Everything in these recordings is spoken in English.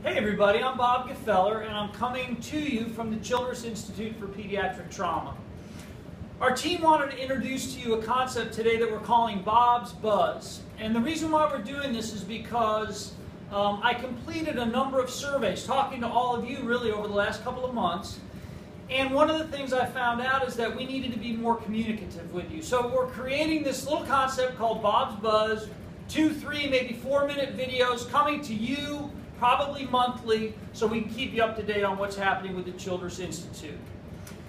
Hey everybody, I'm Bob Gefeller and I'm coming to you from the Childress Institute for Pediatric Trauma. Our team wanted to introduce to you a concept today that we're calling Bob's Buzz. And the reason why we're doing this is because I completed a number of surveys talking to all of you really over the last couple of months. And one of the things I found out is that we needed to be more communicative with you. So we're creating this little concept called Bob's Buzz, 2, 3, maybe 4-minute videos coming to you probably monthly, so we can keep you up to date on what's happening with the Childress Institute.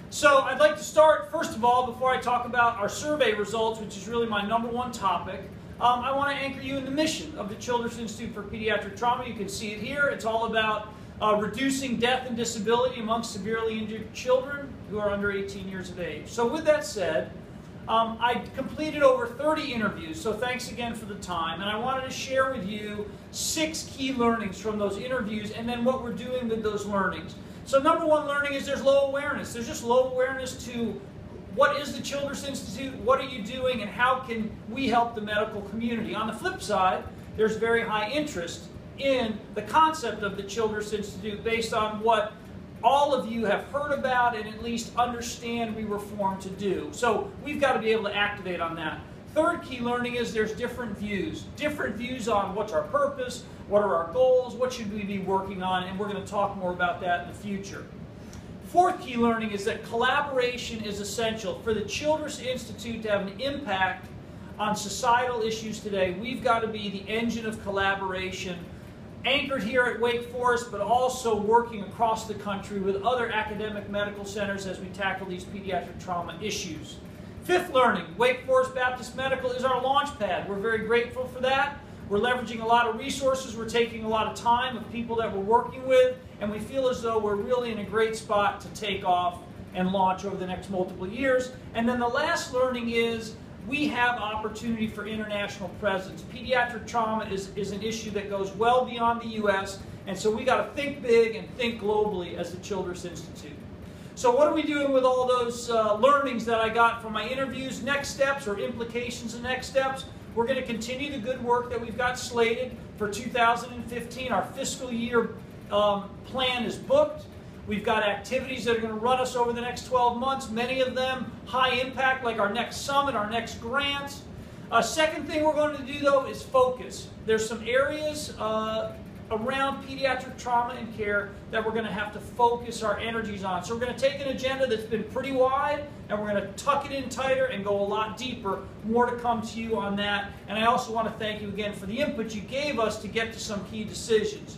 So I'd like to start, first of all, before I talk about our survey results, which is really my #1 topic, I want to anchor you in the mission of the Childress Institute for Pediatric Trauma. You can see it here. It's all about reducing death and disability amongst severely injured children who are under 18 years of age. So with that said, I completed over 30 interviews, so thanks again for the time. And I wanted to share with you 6 key learnings from those interviews and then what we're doing with those learnings. So #1 learning is there's low awareness. There's just low awareness to what is the Childress Institute, what are you doing, and how can we help the medical community. On the flip side, there's very high interest in the concept of the Childress Institute based on what all of you have heard about and at least understand we were formed to do. So we've got to be able to activate on that. Third key learning is there's different views on what's our purpose, what are our goals, what should we be working on, and we're going to talk more about that in the future. Fourth key learning is that collaboration is essential. For the Childress Institute to have an impact on societal issues today, we've got to be the engine of collaboration, anchored here at Wake Forest, but also working across the country with other academic medical centers as we tackle these pediatric trauma issues. Fifth learning, Wake Forest Baptist Medical is our launch pad. We're very grateful for that. We're leveraging a lot of resources. We're taking a lot of time of people that we're working with, and we feel as though we're really in a great spot to take off and launch over the next multiple years. And then the last learning is we have opportunity for international presence. Pediatric trauma is an issue that goes well beyond the U.S., and so we got to think big and think globally as the Childress Institute. So what are we doing with all those learnings that I got from my interviews? Next steps or implications of next steps? We're going to continue the good work that we've got slated for 2015. Our fiscal year plan is booked. We've got activities that are going to run us over the next 12 months, many of them high impact, like our next summit, our next grants. Second thing we're going to do, though, is focus. There's some areas around pediatric trauma and care that we're going to have to focus our energies on. So we're going to take an agenda that's been pretty wide, and we're going to tuck it in tighter and go a lot deeper. More to come to you on that. And I also want to thank you again for the input you gave us to get to some key decisions.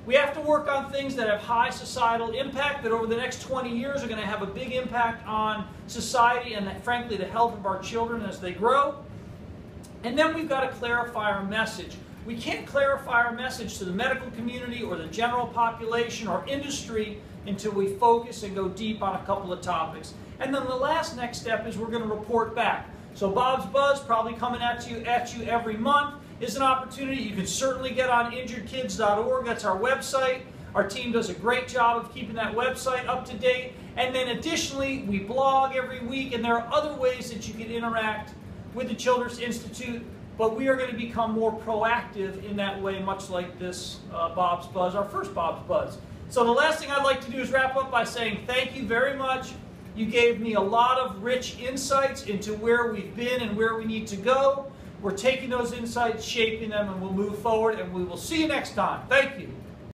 We have to work on things that have high societal impact, that over the next 20 years are going to have a big impact on society and, frankly, the health of our children as they grow. And then we've got to clarify our message. We can't clarify our message to the medical community or the general population or industry until we focus and go deep on a couple of topics. And then the last next step is we're going to report back. So Bob's Buzz, probably coming at you every month, is an opportunity. You can certainly get on injuredkids.org. That's our website. Our team does a great job of keeping that website up to date. And then additionally, we blog every week, and there are other ways that you can interact with the Childress Institute, but we are going to become more proactive in that way, much like this Bob's Buzz, our first Bob's Buzz. So the last thing I'd like to do is wrap up by saying thank you very much. You gave me a lot of rich insights into where we've been and where we need to go. We're taking those insights, shaping them, and we'll move forward, and we will see you next time. Thank you.